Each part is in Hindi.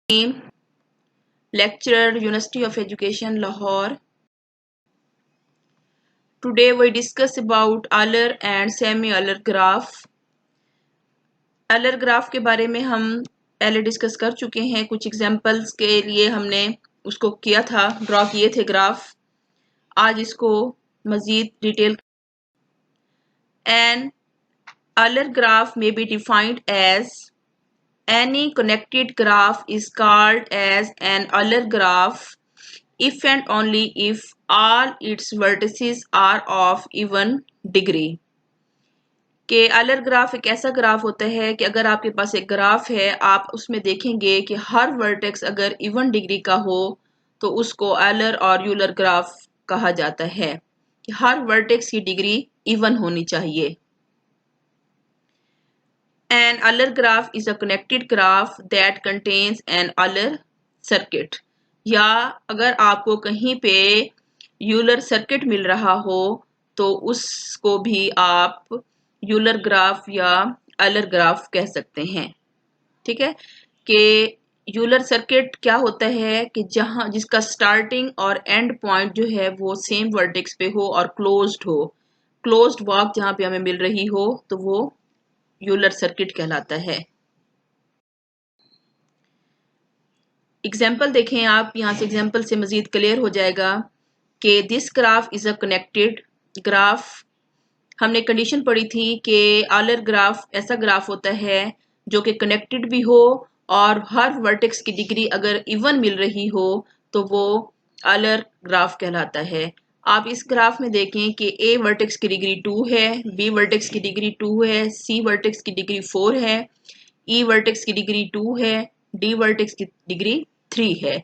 lecturer, University of Education, Lahore. Today we discuss about Euler and semi-Euler graph. Euler graph के बारे में हम पहले डिस्कस कर चुके हैं। कुछ एग्जांपल्स के लिए हमने उसको किया था, ड्रॉ किए थे ग्राफ। आज इसको मजीद detail. An Euler graph may be defined as any connected graph is called as an Euler graph if and only if all its vertices are of even degree. कि Euler ग्राफ एक ऐसा ग्राफ होता है कि अगर आपके पास एक ग्राफ है, आप उसमें देखेंगे कि हर वर्टेक्स अगर इवन डिग्री का हो तो उसको Euler और यूलर ग्राफ कहा जाता है कि हर वर्टेक्स की डिग्री इवन होनी चाहिए। An Euler graph is a connected graph that contains an Euler circuit. या अगर आपको कहीं पे यूलर सर्किट मिल रहा हो तो उसको भी आप यूलर ग्राफ या Euler ग्राफ कह सकते हैं। ठीक है कि यूलर सर्किट क्या होता है कि जहां जिसका स्टार्टिंग और एंड पॉइंट जो है वो सेम वर्टेक्स पे हो और क्लोज्ड हो, क्लोज्ड वॉक जहां पे हमें मिल रही हो तो वो यूलर सर्किट कहलाता है। एग्जाम्पल देखें आप, यहाँ से एग्जाम्पल से मजीद क्लियर हो जाएगा कि this graph is a connected graph. हमने कंडीशन पढ़ी थी कि Euler ग्राफ ऐसा ग्राफ होता है जो कि कनेक्टेड भी हो और हर वर्टेक्स की डिग्री अगर इवन मिल रही हो तो वो Euler ग्राफ कहलाता है। आप इस ग्राफ में देखें कि A वर्टेक्स की डिग्री 2 है, B वर्टेक्स की डिग्री 2 है, C वर्टेक्स की डिग्री 4 है, E वर्टेक्स की डिग्री 2 है, D वर्टेक्स की डिग्री 3 है,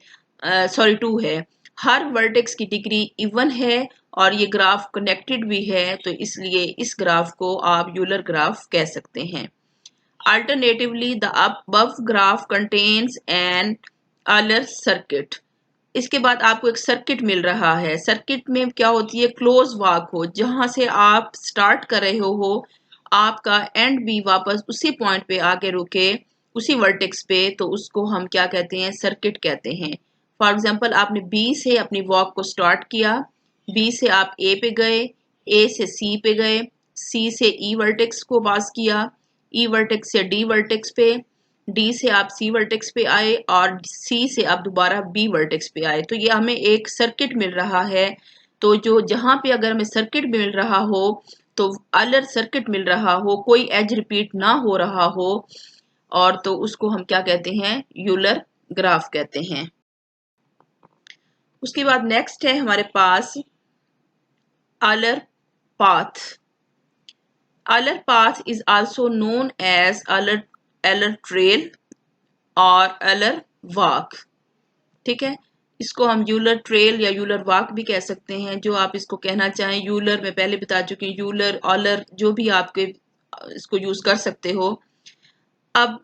2 है। हर वर्टेक्स की डिग्री इवन है और ये ग्राफ कनेक्टेड भी है, तो इसलिए इस ग्राफ को आप यूलर ग्राफ कह सकते हैं। Alternatively, the above graph contains an Euler circuit. इसके बाद आपको एक सर्किट मिल रहा है। सर्किट में क्या होती है? क्लोज वॉक हो, जहां से आप स्टार्ट कर रहे हो आपका एंड भी वापस उसी पॉइंट पे आके रुके, उसी वर्टेक्स पे, तो उसको हम क्या कहते हैं? सर्किट कहते हैं। फॉर एग्जाम्पल आपने बी से अपनी वॉक को स्टार्ट किया, बी से आप ए पे गए, ए से सी पे गए, सी से ई वर्टेक्स को पास किया, ई वर्टेक्स से डी वर्टेक्स पे, डी से आप सी वर्टेक्स पे आए और सी से आप दोबारा बी वर्टेक्स पे आए। तो ये हमें एक सर्किट मिल रहा है। तो जो जहां पे अगर हमें सर्किट मिल रहा हो तो Euler सर्किट मिल रहा हो, कोई एज रिपीट ना हो रहा हो, और तो उसको हम क्या कहते हैं? यूलर ग्राफ कहते हैं। उसके बाद नेक्स्ट है हमारे पास Euler path. Euler path is also known as Euler trail और Euler walk. ठीक है, इसको हम यूलर ट्रेल या यूलर वॉक भी कह सकते हैं, जो आप इसको कहना चाहें। यूलर मैं पहले बता चुकी हूँ, यूलर ऑलर जो भी आपके इसको यूज कर सकते हो। अब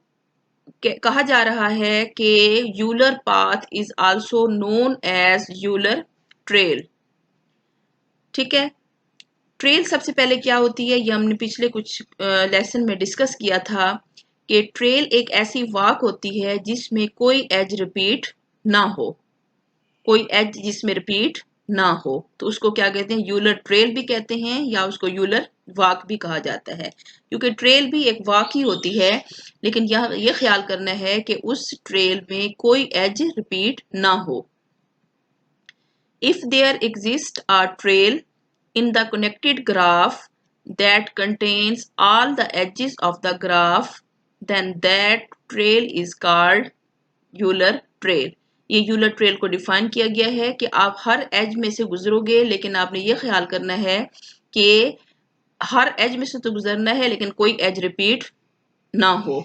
कहा जा रहा है कि Euler path is also known as Euler trail. ठीक है, ट्रेल सबसे पहले क्या होती है ये हमने पिछले कुछ लेसन में डिस्कस किया था कि ट्रेल एक ऐसी वॉक होती है जिसमें कोई एज रिपीट ना हो, कोई एज जिसमें रिपीट ना हो, तो उसको क्या कहते हैं? यूलर ट्रेल भी कहते हैं या उसको यूलर वॉक भी कहा जाता है। क्योंकि ट्रेल भी एक वॉक ही होती है, लेकिन ये ख्याल करना है कि उस ट्रेल में कोई एज रिपीट ना हो। If there exists a trail in the connected graph that contains all the edges of the graph, then that trail is called Euler trail. ये यूलर ट्रेल को डिफाइन किया गया है कि आप हर एज में से गुजरोगे, लेकिन आपने ये ख्याल करना है कि हर एज में से तो गुजरना है लेकिन कोई एज रिपीट ना हो।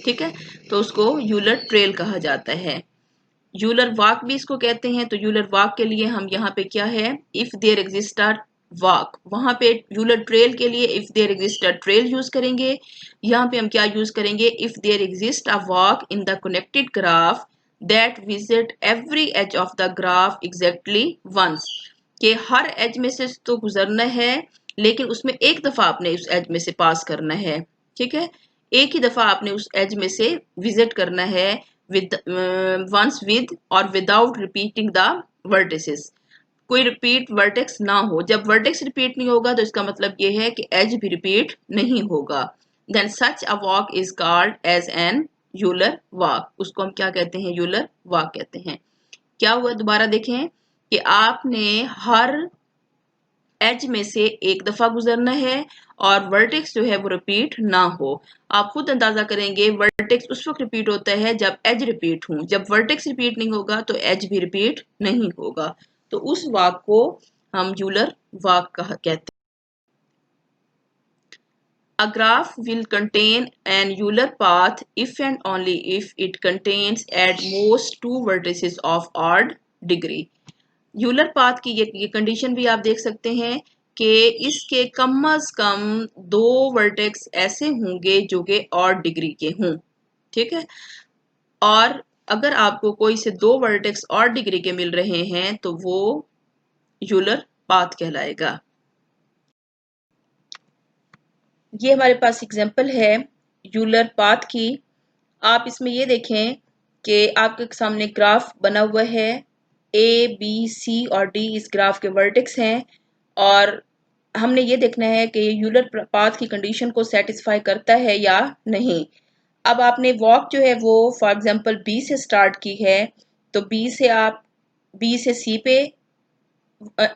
ठीक है, तो उसको यूलर ट्रेल कहा जाता है। यूलर वॉक भी इसको कहते हैं। तो यूलर वॉक के लिए हम यहाँ पे क्या है? If there exist a walk, वहां पे यूलर ट्रेल के लिए if there exist a trail use करेंगे। यहाँ पे हम क्या यूज करेंगे? If there exist a walk in the connected graph that visit every edge of the graph exactly once, कि हर एज में से तो गुजरना है लेकिन उसमें एक दफा आपने उस एज में से पास करना है। ठीक है, एक ही दफा आपने उस एज में से विजिट करना है, once with or without repeating the vertices. कोई रिपीट वर्टेक्स ना हो. जब वर्टेक्स रिपीट नहीं होगा तो इसका मतलब ये है कि एज भी रिपीट नहीं होगा. Then such a walk is called as an Euler walk. उसको हम क्या कहते हैं? यूलर वॉक कहते हैं. क्या हुआ? दोबारा देखें कि आपने हर एज में से एक दफा गुजरना है और वर्टेक्स जो है वो रिपीट ना हो. आप खुद अंदाजा करेंगे वर्टेक्स उस वक्त रिपीट होता है जब एज रिपीट हो. जब वर्टेक्स रिपीट नहीं होगा तो एज भी रिपीट नहीं होगा. तो उस वाक को हम यूलर वाक कहते हैं. A graph will contain an Euler path if and only if it contains at most two vertices of odd degree. Euler path की ये कंडीशन भी आप देख सकते हैं कि इसके कम अज कम दो वर्टेक्स ऐसे होंगे जो कि ऑड डिग्री के हों. ठीक है. और अगर आपको कोई से दो वर्टेक्स ऑड डिग्री के मिल रहे हैं तो वो यूलर पाथ कहलाएगा. ये हमारे पास एग्जांपल है यूलर पाथ की. आप इसमें ये देखें कि आपके सामने ग्राफ बना हुआ है. ए बी सी और डी इस ग्राफ के वर्टेक्स हैं और हमने ये देखना है कि यूलर पाथ की कंडीशन को सेटिस्फाई करता है या नहीं. अब आपने वॉक जो है वो फॉर एग्जांपल बी से स्टार्ट की है तो बी से सी पे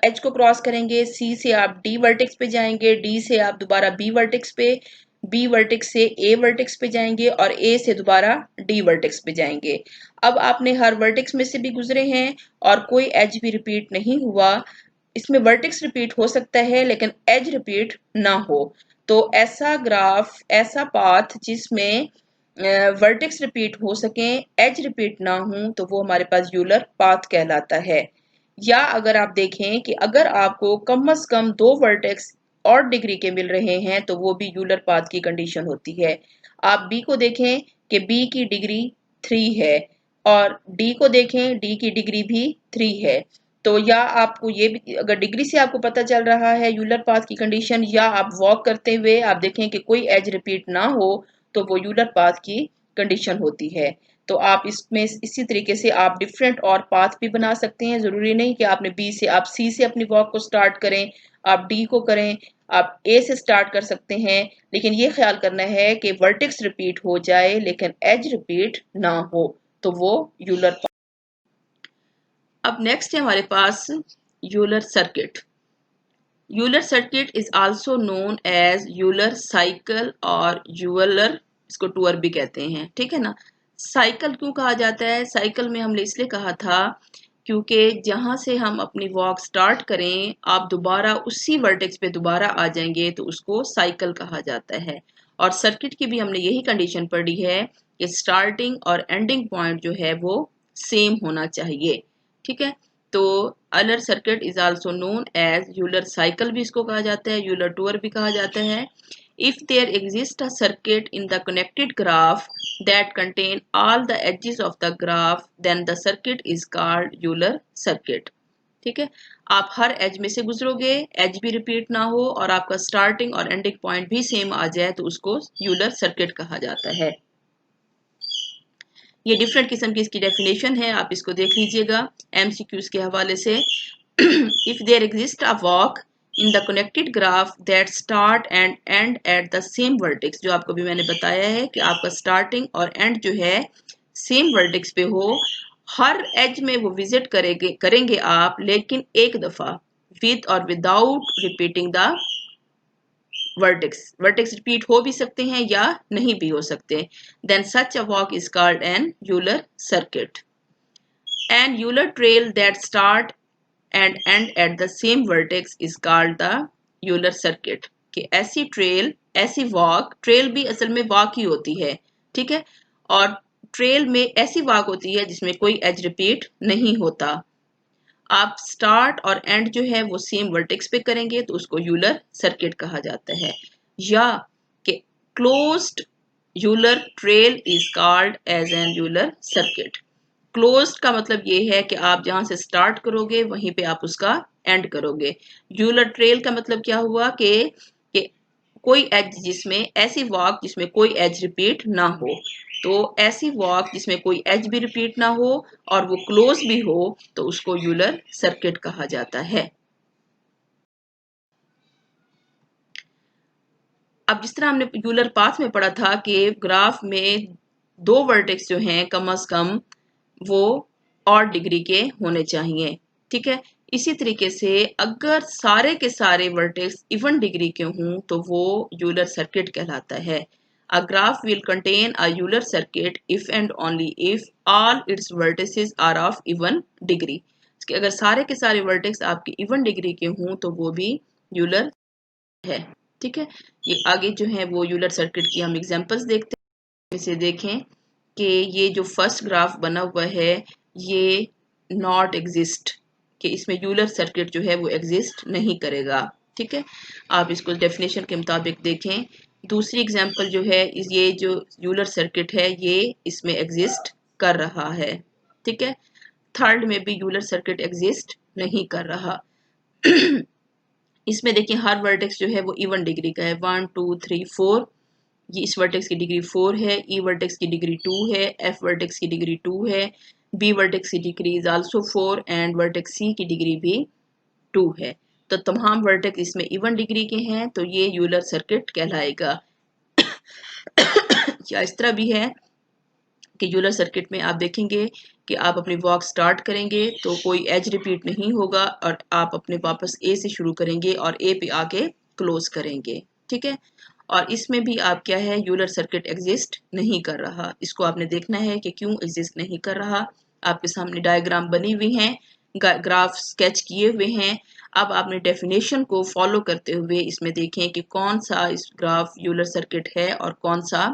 एच को क्रॉस करेंगे. सी से आप डी वर्टेक्स पे जाएंगे. डी से आप दोबारा बी वर्टेक्स पे, बी वर्टेक्स से ए वर्टेक्स पे जाएंगे और ए से दोबारा डी वर्टेक्स पे जाएंगे. अब आपने हर वर्टेक्स में से भी गुजरे हैं और कोई एज भी रिपीट नहीं हुआ. इसमें वर्टेक्स रिपीट हो सकता है लेकिन एज रिपीट ना हो. तो ऐसा ग्राफ, ऐसा पाथ जिसमें वर्टेक्स रिपीट हो सके, एज रिपीट ना हो, तो वो हमारे पास यूलर पाथ कहलाता है. या अगर आप देखें कि अगर आपको कम से कम दो वर्टेक्स और डिग्री के मिल रहे हैं तो वो भी यूलर पाथ की कंडीशन होती है. आप बी को देखें कि बी की डिग्री 3 है और डी को देखें, डी की डिग्री भी 3 है. तो या आपको ये भी, अगर डिग्री से आपको पता चल रहा है यूलर पाथ की कंडीशन, या आप वॉक करते हुए आप देखें कि कोई एज रिपीट ना हो तो वो यूलर पाथ की कंडीशन होती है. तो आप इसमें इसी तरीके से आप डिफरेंट और पाथ भी बना सकते हैं. जरूरी नहीं कि आपने बी से, आप सी से अपनी वॉक को स्टार्ट करें, आप डी को करें, आप ए से स्टार्ट कर सकते हैं. लेकिन ये ख्याल करना है कि वर्टेक्स रिपीट हो जाए लेकिन एज रिपीट ना हो, तो वो यूलर पाथ. अब नेक्स्ट है हमारे पास Euler circuit. Euler circuit is also known as Euler cycle और यूलर, इसको टूअर भी कहते हैं. ठीक है ना. साइकिल क्यों कहा जाता है? साइकिल में हमने इसलिए कहा था क्योंकि जहां से हम अपनी वॉक स्टार्ट करें आप दोबारा उसी वर्टेक्स पे दोबारा आ जाएंगे तो उसको साइकिल कहा जाता है. और सर्किट की भी हमने यही कंडीशन पढ़ी है कि स्टार्टिंग और एंडिंग पॉइंट जो है वो सेम होना चाहिए. ठीक है. तो Euler circuit is also known as Euler cycle भी इसको कहा जाता है, यूलर टूअर भी कहा जाता है. If there exists a circuit in the connected graph that contain all the edges of the graph, then the circuit is called Euler circuit. ठीक है. आप हर एज में से गुजरोगे, एज भी रिपीट ना हो और आपका स्टार्टिंग और एंडिंग पॉइंट भी सेम आ जाए तो उसको यूलर सर्किट कहा जाता है. ये डिफरेंट किस्म की इसकी डेफिनेशन है, आप इसको देख लीजिएगा एमसीक्यूज के हवाले से. If there exist a walk in the connected graph that start and end at the same vertex, जो आपको भी मैंने बताया है कि आपका starting और end जो है same vertex पे हो. हर edge में वो visit करेंगे आप, लेकिन एक दफा with और without repeating the vertex. vertex repeat हो भी सकते हैं या नहीं भी हो सकते. then such a walk is called an Euler circuit. An Euler trail that start and end at the same vertex is called the Euler circuit. कि ऐसी ट्रेल, ऐसी वॉक, ट्रेल भी असल में वॉक ही होती है. ठीक है. और ट्रेल में ऐसी वॉक होती है जिसमें कोई एज रिपीट नहीं होता. आप स्टार्ट और एंड जो है वो सेम वर्टेक्स पे करेंगे तो उसको यूलर सर्किट कहा जाता है. या कि closed Euler trail is called as an Euler circuit. Closed का मतलब ये है कि आप जहां से स्टार्ट करोगे वहीं पे आप उसका एंड करोगे. यूलर ट्रेल का मतलब क्या हुआ कि कोई एज जिसमें, ऐसी वॉक जिसमें कोई एज रिपीट ना हो. तो ऐसी वॉक जिसमें कोई एज भी रिपीट ना हो और वो क्लोज भी हो तो उसको यूलर सर्किट कहा जाता है। अब जिस तरह हमने यूलर पाथ में पढ़ा था कि ग्राफ में दो वर्टेक्स जो हैं कम से कम वो और डिग्री के होने चाहिए, ठीक है। इसी तरीके से अगर सारे के सारे वर्टेक्स इवन डिग्री के हों तो वो यूलर सर्किट कहलाता है। A graph will contain a Euler circuit if and only if all its vertices are of even degree. अगर सारे के सारे वर्टेक्स आपके इवन डिग्री के हों तो वो भी यूलर है, ठीक है। ये आगे जो है वो यूलर सर्किट की हम एग्जांपल्स देखते हैं। इसे देखें कि ये जो फर्स्ट ग्राफ बना हुआ है ये नॉट एग्जिस्ट, कि इसमें यूलर सर्किट जो है वो एग्जिस्ट नहीं करेगा, ठीक है। आप इसको डेफिनेशन के मुताबिक देखें। दूसरी एग्जांपल जो है ये जो यूलर सर्किट है ये इसमें एग्जिस्ट कर रहा है, ठीक है। थर्ड में भी यूलर सर्किट एग्जिस्ट नहीं कर रहा। इसमें देखिए हर वर्टेक्स जो है वो इवन डिग्री का है, 1 2 3 4। ये इस वर्टेक्स की डिग्री 4 है, ई वर्टेक्स की डिग्री 2 है, एफ वर्टेक्स की डिग्री 2 है, बी वर्टेक्स की degree is also 4 and vertex C की डिग्री भी 2 है। तो तमाम वर्टेक्स इसमें इवन डिग्री के हैं तो ये यूलर सर्किट कहलाएगा। या इस तरह भी है कि यूलर सर्किट में आप देखेंगे कि आप अपनी वॉक स्टार्ट करेंगे तो कोई एज रिपीट नहीं होगा और आप अपने वापस ए से शुरू करेंगे और ए पे आके क्लोज करेंगे, ठीक है। और इसमें भी आप क्या है यूलर सर्किट एग्जिस्ट नहीं कर रहा। इसको आपने देखना है कि क्यों एग्जिस्ट नहीं कर रहा। आपके सामने डायग्राम बनी हुई हैं, ग्राफ स्केच किए हुए हैं। अब आपने डेफिनेशन को फॉलो करते हुए इसमें देखें कि कौन सा इस ग्राफ यूलर सर्किट है और कौन सा।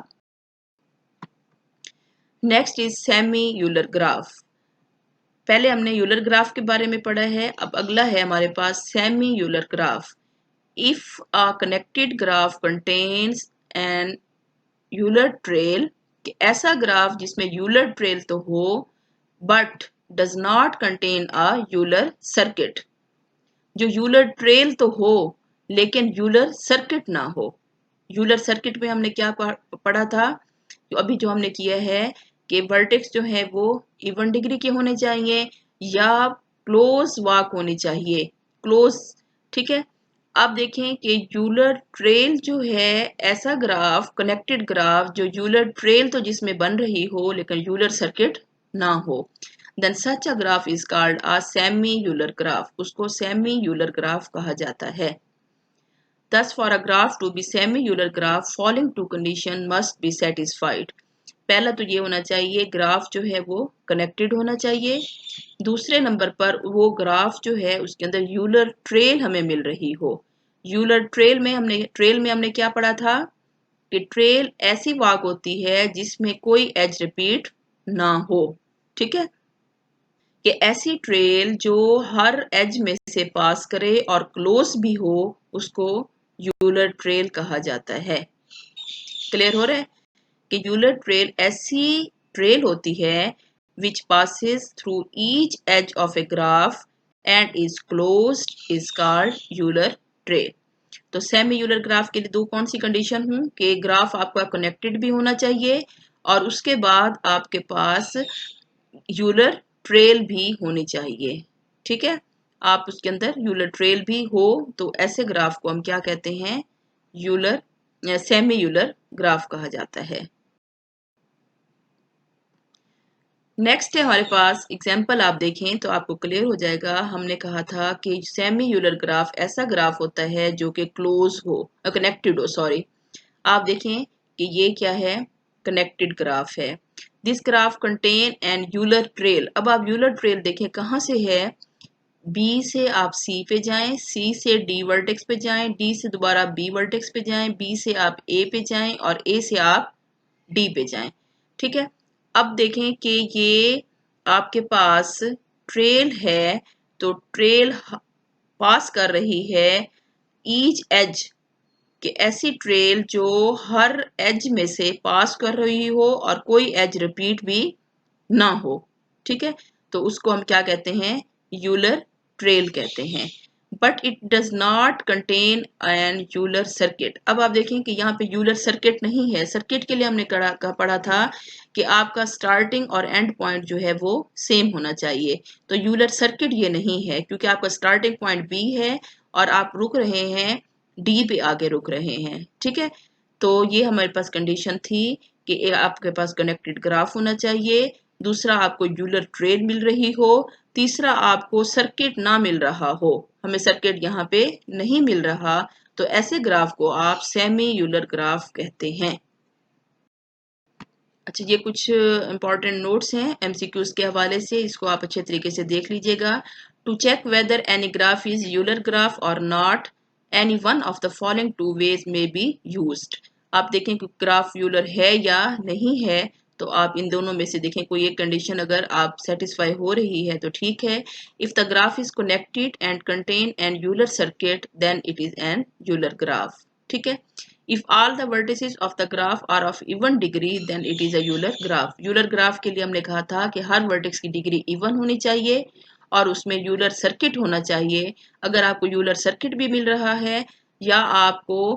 Next is semi Euler graph. पहले हमने यूलर ग्राफ के बारे में पढ़ा है, अब अगला है हमारे पास semi Euler graph. If a connected graph contains an Euler trail, कि ऐसा ग्राफ जिसमें यूलर ट्रेल तो हो but does not contain a Euler circuit. जो यूलर ट्रेल तो हो लेकिन यूलर सर्किट ना हो। यूलर सर्किट में हमने क्या पढ़ा था, तो अभी जो हमने किया है कि वर्टेक्स जो है वो इवन डिग्री के होने चाहिए या क्लोज वॉक होनी चाहिए, क्लोज, ठीक है। अब देखें कि यूलर ट्रेल जो है ऐसा ग्राफ, कनेक्टेड ग्राफ जो यूलर ट्रेल तो जिसमें बन रही हो लेकिन यूलर सर्किट ना हो, then such a graph is called a semi-Euler graph। उसको semi-Euler graph कहा जाता है। Thus for a graph to be semi-Euler graph following two condition must be satisfied। पहला तो ये होना चाहिए ग्राफ जो है वो कनेक्टेड होना चाहिए। दूसरे नंबर पर वो ग्राफ जो है उसके अंदर यूलर ट्रेल हमें मिल रही हो। यूलर ट्रेल में हमने क्या पढ़ा था कि ट्रेल ऐसी वॉक होती है जिसमें कोई एज रिपीट ना हो, ठीक है। कि ऐसी ट्रेल जो हर एज में से पास करे और क्लोज भी हो उसको यूलर ट्रेल कहा जाता है। क्लियर हो रहा है कि यूलर ट्रेल ऐसी ट्रेल होती है which passes through each edge of a graph and is closed is called Euler trail। तो सेमी यूलर ग्राफ के लिए दो कौन सी कंडीशन हूं कि ग्राफ आपका कनेक्टेड भी होना चाहिए और उसके बाद आपके पास यूलर ट्रेल भी होनी चाहिए, ठीक है। आप उसके अंदर यूलर ट्रेल भी हो तो ऐसे ग्राफ को हम क्या कहते हैं, यूलर सेमी यूलर ग्राफ कहा जाता है। नेक्स्ट है हमारे पास एग्जाम्पल, आप देखें तो आपको क्लियर हो जाएगा। हमने कहा था कि सेमी यूलर ग्राफ ऐसा ग्राफ होता है जो कि क्लोज हो, कनेक्टेड हो, सॉरी। आप देखें कि ये क्या है, कनेक्टेड ग्राफ है। This graph contain an Euler trail. अब आप यूलर ट्रेल देखें कहाँ से है, बी से आप सी पे जाएं, सी से डी वर्टेक्स पे जाएं, डी से दोबारा बी वर्टेक्स पे जाएं, बी से आप ए पे जाएं और ए से आप डी पे जाएं, ठीक है। अब देखें कि ये आपके पास ट्रेल है तो ट्रेल पास कर रही है ईच एज, कि ऐसी ट्रेल जो हर एज में से पास कर रही हो और कोई एज रिपीट भी ना हो, ठीक है। तो उसको हम क्या कहते हैं, यूलर ट्रेल कहते हैं। But it does not contain an Euler circuit. अब आप देखें कि यहाँ पे यूलर सर्किट नहीं है। सर्किट के लिए हमने पढ़ा था कि आपका स्टार्टिंग और एंड पॉइंट जो है वो सेम होना चाहिए। तो यूलर सर्किट ये नहीं है, क्योंकि आपका स्टार्टिंग पॉइंट बी है और आप रुक रहे हैं डी पे आगे रुक रहे हैं। ठीक है, तो ये हमारे पास कंडीशन थी कि आपके पास कनेक्टेड ग्राफ होना चाहिए, दूसरा आपको यूलर ट्रेल मिल रही हो, तीसरा आपको सर्किट ना मिल रहा हो। हमें सर्किट यहाँ पे नहीं मिल रहा, तो ऐसे ग्राफ को आप सेमी यूलर ग्राफ कहते हैं। अच्छा, ये कुछ इंपॉर्टेंट नोट्स हैं एमसीक्यूज के हवाले से, इसको आप अच्छे तरीके से देख लीजिएगा। To check whether any graph is Euler graph और not, any one of the following two ways may be used. आप देखें कि ग्राफ यूलर है या नहीं है, तो आप इन दोनों में से देखें कोई एक कंडीशन अगर आप सेटिस्फाई हो रही है तो ठीक है। If the graph is connected and contain an Euler circuit then it is an Euler graph. ठीक है, if all the vertices of the graph are of even degree then it is a Euler graph। Euler graph के लिए हमने कहा था कि हर वर्टेक्स की डिग्री इवन होनी चाहिए और उसमें यूलर सर्किट होना चाहिए। अगर आपको यूलर सर्किट भी मिल रहा है या आपको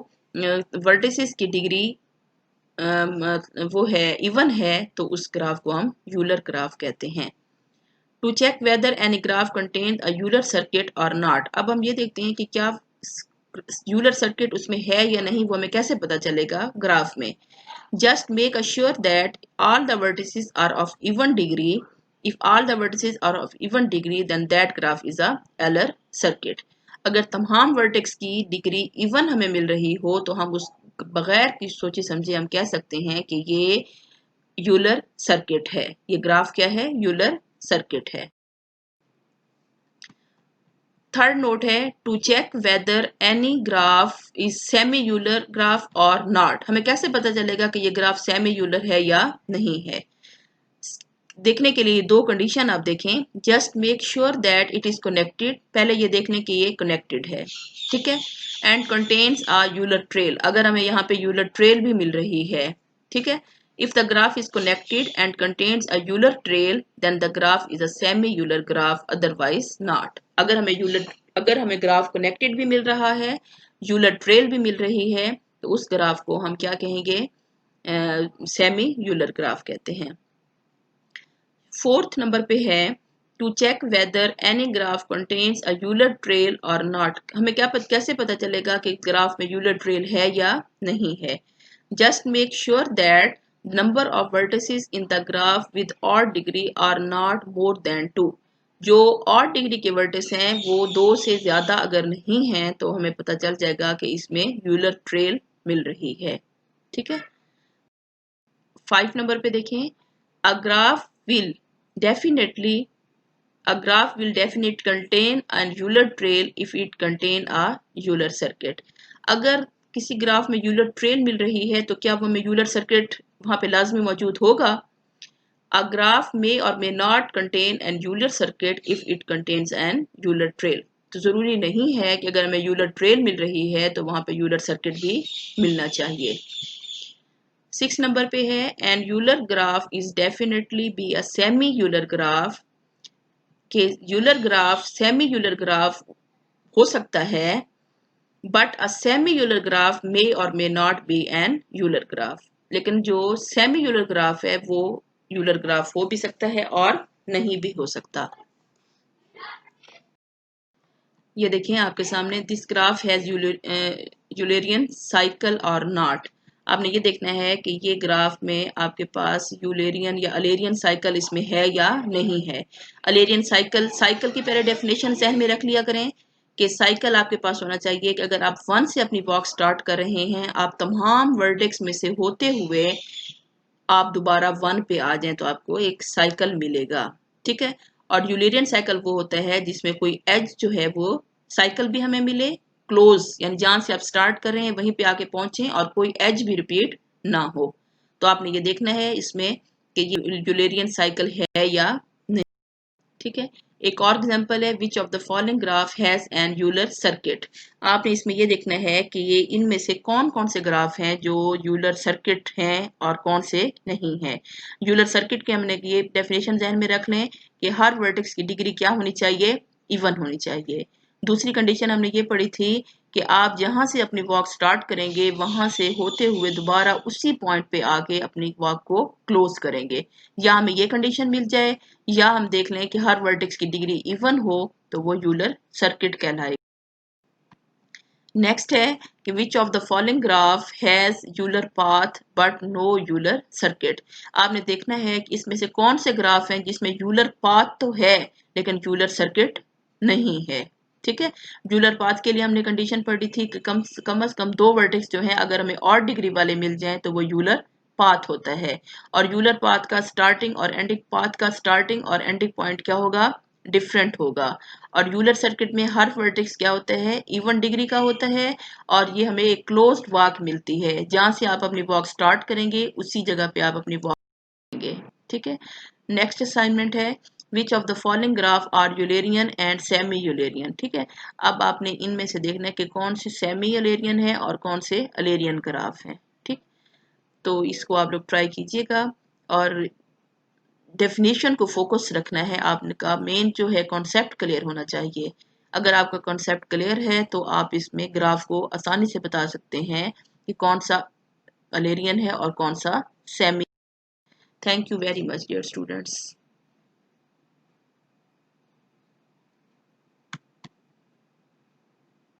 वर्टिसेस की डिग्री वो है इवन है, तो उस ग्राफ को हम यूलर ग्राफ कहते हैं। To check whether any graph contain a Euler circuit और नॉट। अब हम ये देखते हैं कि क्या यूलर सर्किट उसमें है या नहीं, वो हमें कैसे पता चलेगा ग्राफ में। Just make assure that all the vertices are of even degree. If all the vertices are of even degree then that graph is a Euler circuit. अगर तमाम वर्टेक्स की डिग्री इवन हमें मिल रही हो तो हम उस बगैर की सोचे समझे हम कह सकते हैं कि ये यूलर सर्किट है। ये ग्राफ क्या है? यूलर सर्किट है। थर्ड नोट है to check whether any graph is semi Euler graph और नॉट। हमें कैसे पता चलेगा कि ये ग्राफ सेमी यूलर है या नहीं है? देखने के लिए दो कंडीशन आप देखें। Just make sure that it is connected, पहले ये देखने कि ये कनेक्टेड है, ठीक है। And contains a Euler trail, अगर हमें यहाँ पे यूलर ट्रेल भी मिल रही है, ठीक है। If the graph is connected and contains a Euler trail then the graph is a semi Euler graph, otherwise not. अगर हमें ग्राफ कनेक्टेड भी मिल रहा है, यूलर ट्रेल भी मिल रही है, तो उस ग्राफ को हम क्या कहेंगे? सेमी यूलर ग्राफ कहते हैं। फोर्थ नंबर पे है to check whether any graph contains a Euler trail और नॉट। हमें कैसे पता चलेगा कि ग्राफ में यूलर ट्रेल है या नहीं है? Just make sure that number of vertices in the graph with odd degree are not more than 2। जो ऑड डिग्री के वर्टिस हैं वो 2 से ज्यादा अगर नहीं हैं तो हमें पता चल जाएगा कि इसमें यूलर ट्रेल मिल रही है, ठीक है। 5 नंबर पे देखें, अ graph will definitely a graph will definitely contain a Euler trail if it contain a Euler circuit। अगर किसी ग्राफ में यूलर ट्रेल मिल रही है तो क्या वो में यूलर सर्किट वहां पे लाजमी मौजूद होगा? A graph may or may not contain an Euler circuit if it contains an Euler trail। तो जरूरी नहीं है कि अगर हमें यूलर ट्रेल मिल रही है तो वहां पे यूलर सर्किट भी मिलना चाहिए। 6 नंबर पे है an Euler graph is definitely be a semi Euler graph. के Euler graph semi Euler graph हो सकता है, but a semi Euler graph may or may not be an Euler graph. लेकिन जो सेमी यूलर ग्राफ है वो यूलर ग्राफ हो भी सकता है और नहीं भी हो सकता। ये देखिए आपके सामने, this graph has Eulerian cycle और नॉट। आपने ये देखना है कि ये ग्राफ में आपके पास यूलेरियन या अलेरियन साइकिल इसमें है या नहीं है। अलेरियन साइकिल की पहले डेफिनेशन जहन में रख लिया करें कि साइकिल आपके पास होना चाहिए कि अगर आप 1 से अपनी वॉक स्टार्ट कर रहे हैं, आप तमाम वर्टेक्स में से होते हुए आप दोबारा 1 पे आ जाएं तो आपको एक साइकिल मिलेगा, ठीक है। और यूलेरियन साइकिल वो होता है जिसमें कोई एज जो है वो साइकिल भी हमें मिले, क्लोज यानी जहां से आप स्टार्ट कर रहे हैं वहीं पे आके पहुंचे और कोई एज भी रिपीट ना हो। तो आपने ये देखना है इसमें कि ये यूलेरियन साइकिल है या नहीं, ठीक है। एक और एग्जांपल है which of the following graph has an Euler circuit. आपने इसमें ये देखना है कि ये इनमें से कौन कौन से ग्राफ हैं जो यूलर सर्किट हैं और कौन से नहीं हैं। यूलर सर्किट के हमने ये डेफिनेशन ध्यान में रख लें कि हर वर्टेक्स की डिग्री क्या होनी चाहिए? इवन होनी चाहिए। दूसरी कंडीशन हमने ये पढ़ी थी कि आप जहां से अपनी वॉक स्टार्ट करेंगे वहां से होते हुए दोबारा उसी पॉइंट पे आके अपनी वॉक को क्लोज करेंगे, या हमें ये कंडीशन मिल जाए या हम देख लें कि हर वर्टेक्स की डिग्री इवन हो तो वो यूलर सर्किट कहलाएगा। नेक्स्ट है कि which of the following graph has Euler path but no Euler circuit. आपने देखना है कि इसमें से कौन से ग्राफ हैं जिसमें यूलर पाथ तो है लेकिन यूलर सर्किट नहीं है। ठीक है, यूलर पाथ के लिए हमने कंडीशन पढ़ी थी कि कम से कम दो वर्टेक्स जो हैं अगर हमें और डिग्री वाले मिल जाएं तो वो यूलर पाथ होता है। और यूलर पाथ का स्टार्टिंग और एंडिंग पाथ का स्टार्टिंग और एंडिंग पॉइंट क्या होगा, डिफरेंट होगा। और यूलर सर्किट में हर वर्टेक्स क्या होता है, इवन डिग्री का होता है, और ये हमें एक क्लोज्ड वॉक मिलती है, जहां से आप अपनी वॉक स्टार्ट करेंगे उसी जगह पे आप अपनी वॉक करेंगे। ठीक है, नेक्स्ट असाइनमेंट है which of the following graph are Eulerian and semi Eulerian. ठीक है, अब आपने इनमें से देखना है कि कौन से सेमी यूलेरियन है और कौन से अलेरियन ग्राफ है। ठीक, तो इसको आप लोग ट्राई कीजिएगा और डेफिनेशन को फोकस रखना है। आपका मेन जो है कॉन्सेप्ट क्लियर होना चाहिए। अगर आपका कॉन्सेप्ट क्लियर है तो आप इसमें ग्राफ को आसानी से बता सकते हैं कि कौन सा अलेरियन है और कौन सा semi. Thank you very much dear students.